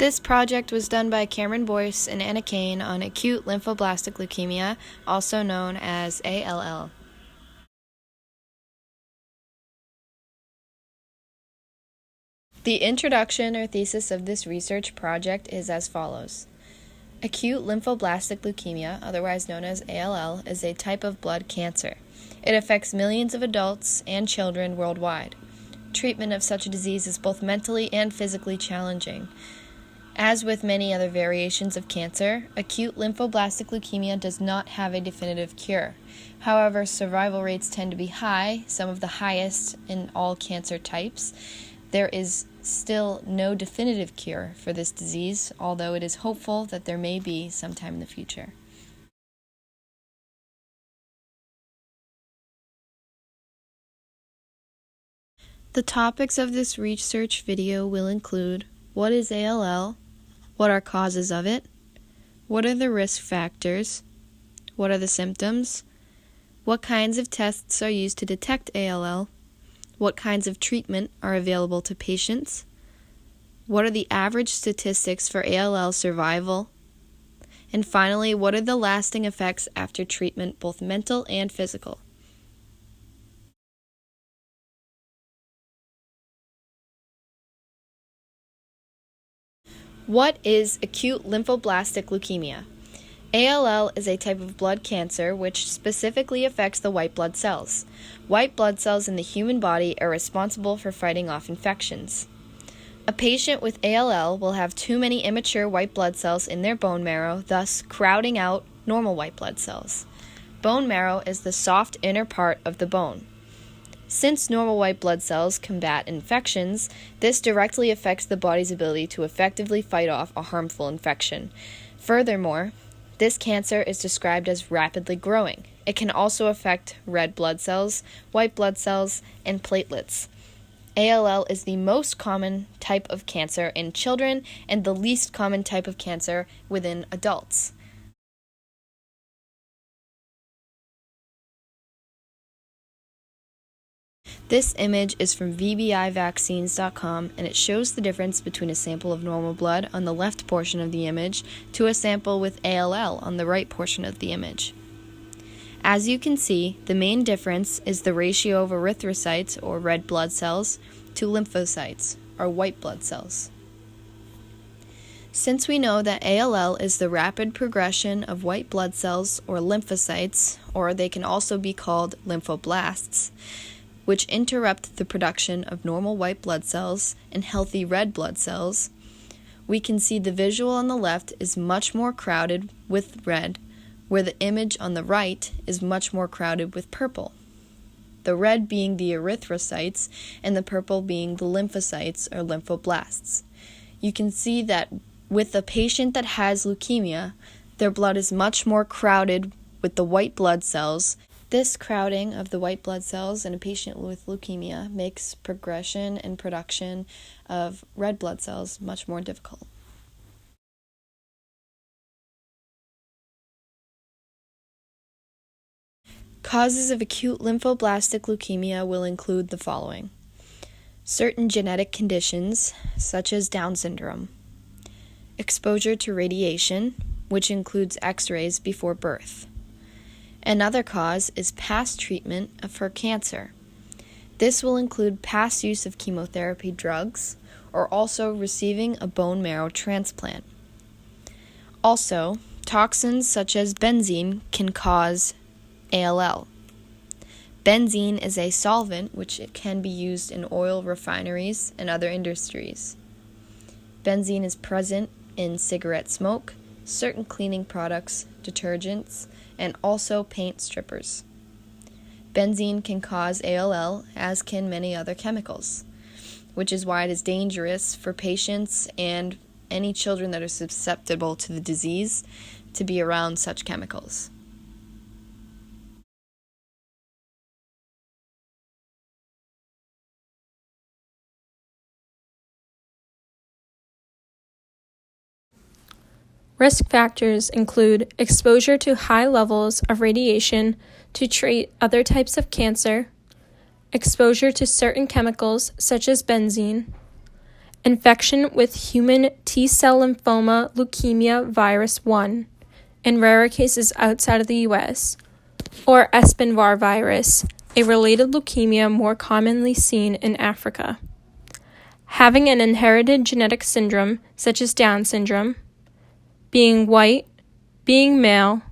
This project was done by Cameron Boyce and Anna Kane on acute lymphoblastic leukemia, also known as ALL. The introduction or thesis of this research project is as follows. Acute lymphoblastic leukemia, otherwise known as ALL, is a type of blood cancer. It affects millions of adults and children worldwide. Treatment of such a disease is both mentally and physically challenging. As with many other variations of cancer, acute lymphoblastic leukemia does not have a definitive cure. However, survival rates tend to be high, some of the highest in all cancer types. There is still no definitive cure for this disease, although it is hopeful that there may be sometime in the future. The topics of this research video will include: what is ALL? What are causes of it? What are the risk factors? What are the symptoms? What kinds of tests are used to detect ALL? What kinds of treatment are available to patients? What are the average statistics for ALL survival? And finally, what are the lasting effects after treatment, both mental and physical? What is acute lymphoblastic leukemia? ALL is a type of blood cancer which specifically affects the white blood cells. White blood cells in the human body are responsible for fighting off infections. A patient with ALL will have too many immature white blood cells in their bone marrow, thus crowding out normal white blood cells. Bone marrow is the soft inner part of the bone. Since normal white blood cells combat infections, this directly affects the body's ability to effectively fight off a harmful infection. Furthermore, this cancer is described as rapidly growing. It can also affect red blood cells, white blood cells, and platelets. ALL is the most common type of cancer in children and the least common type of cancer within adults. This image is from VBIvaccines.com, and it shows the difference between a sample of normal blood on the left portion of the image to a sample with ALL on the right portion of the image. As you can see, the main difference is the ratio of erythrocytes, or red blood cells, to lymphocytes, or white blood cells. Since we know that ALL is the rapid progression of white blood cells, or lymphocytes, or they can also be called lymphoblasts, which interrupt the production of normal white blood cells and healthy red blood cells, we can see the visual on the left is much more crowded with red, where the image on the right is much more crowded with purple. The red being the erythrocytes and the purple being the lymphocytes or lymphoblasts. You can see that with a patient that has leukemia, their blood is much more crowded with the white blood cells. This crowding of the white blood cells in a patient with leukemia makes progression and production of red blood cells much more difficult. Causes of acute lymphoblastic leukemia will include the following: certain genetic conditions, such as Down syndrome; exposure to radiation, which includes X-rays before birth. Another cause is past treatment for cancer. This will include past use of chemotherapy drugs or also receiving a bone marrow transplant. Also, toxins such as benzene can cause ALL. Benzene is a solvent which can be used in oil refineries and other industries. Benzene is present in cigarette smoke, certain cleaning products, detergents, and also paint strippers. Benzene can cause ALL, as can many other chemicals, which is why it is dangerous for patients and any children that are susceptible to the disease to be around such chemicals. Risk factors include exposure to high levels of radiation to treat other types of cancer, exposure to certain chemicals such as benzene, infection with human T-cell lymphoma leukemia virus 1, in rarer cases outside of the U.S., or Epstein-Barr virus, a related leukemia more commonly seen in Africa. Having an inherited genetic syndrome, such as Down syndrome, being white, being male,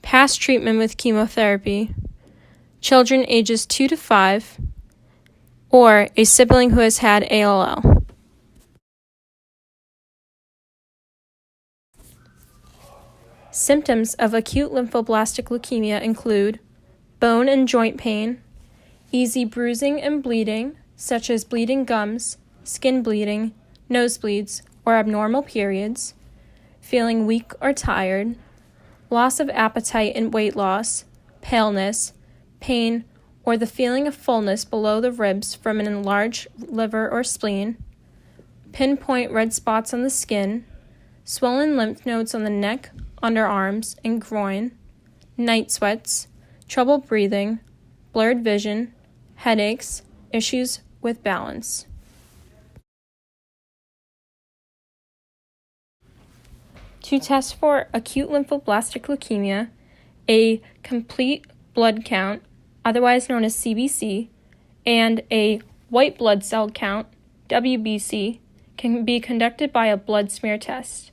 past treatment with chemotherapy, children ages 2 to 5, or a sibling who has had ALL. Symptoms of acute lymphoblastic leukemia include bone and joint pain, easy bruising and bleeding, such as bleeding gums, skin bleeding, nosebleeds, or abnormal periods, feeling weak or tired, loss of appetite and weight loss, paleness, pain, or the feeling of fullness below the ribs from an enlarged liver or spleen, pinpoint red spots on the skin, swollen lymph nodes on the neck, underarms, and groin, night sweats, trouble breathing, blurred vision, headaches, issues with balance. To test for acute lymphoblastic leukemia, a complete blood count, otherwise known as CBC, and a white blood cell count, WBC, can be conducted by a blood smear test.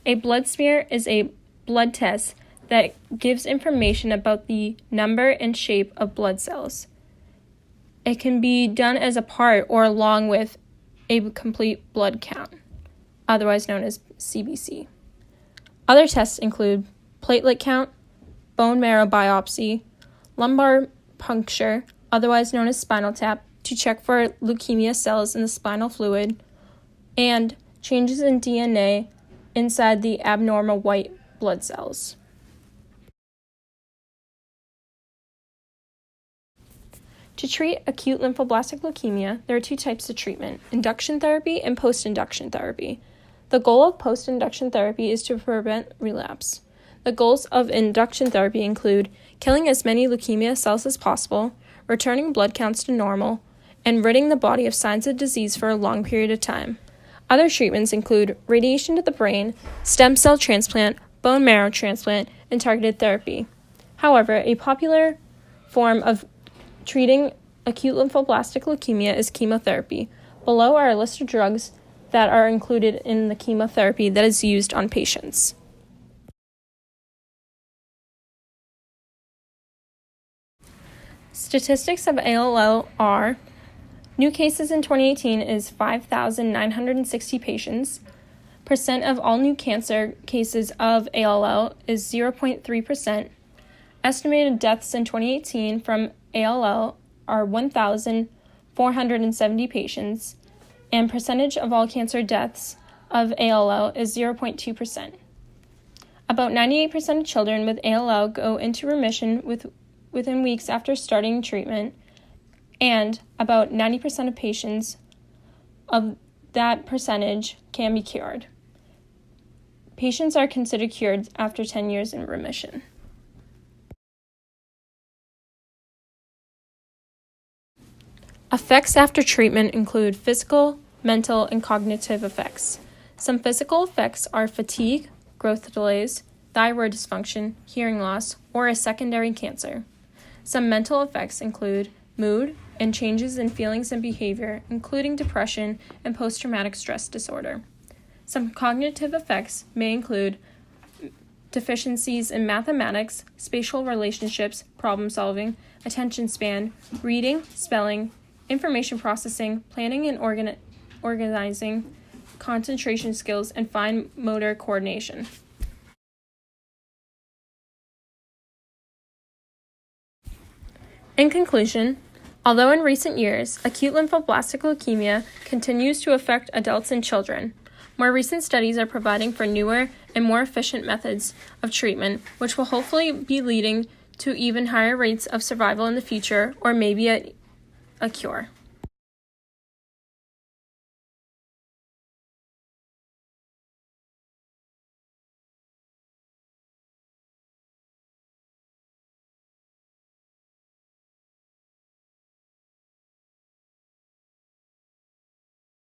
A blood smear is a blood test that gives information about the number and shape of blood cells. It can be done as a part or along with a complete blood count, otherwise known as CBC. Other tests include platelet count, bone marrow biopsy, lumbar puncture, otherwise known as spinal tap, to check for leukemia cells in the spinal fluid, and changes in DNA inside the abnormal white blood cells. To treat acute lymphoblastic leukemia, there are two types of treatment: induction therapy and post-induction therapy. The goal of post-induction therapy is to prevent relapse. The goals of induction therapy include killing as many leukemia cells as possible, returning blood counts to normal, and ridding the body of signs of disease for a long period of time. Other treatments include radiation to the brain, stem cell transplant, bone marrow transplant, and targeted therapy. However, a popular form of treating acute lymphoblastic leukemia is chemotherapy. Below are a list of drugs that are included in the chemotherapy that is used on patients. Statistics of ALL are: new cases in 2018 is 5,960 patients. Percent of all new cancer cases of ALL is 0.3%. Estimated deaths in 2018 from ALL are 1,470 patients, and percentage of all cancer deaths of ALL is 0.2%. About 98% of children with ALL go into remission within weeks after starting treatment, and about 90% of patients of that percentage can be cured. Patients are considered cured after 10 years in remission. Effects after treatment include physical, mental, and cognitive effects. Some physical effects are fatigue, growth delays, thyroid dysfunction, hearing loss, or a secondary cancer. Some mental effects include mood and changes in feelings and behavior, including depression and post-traumatic stress disorder. Some cognitive effects may include deficiencies in mathematics, spatial relationships, problem solving, attention span, reading, spelling, information processing, planning and organizing, concentration skills, and fine motor coordination. In conclusion, although in recent years, acute lymphoblastic leukemia continues to affect adults and children, more recent studies are providing for newer and more efficient methods of treatment, which will hopefully be leading to even higher rates of survival in the future, or maybe a cure.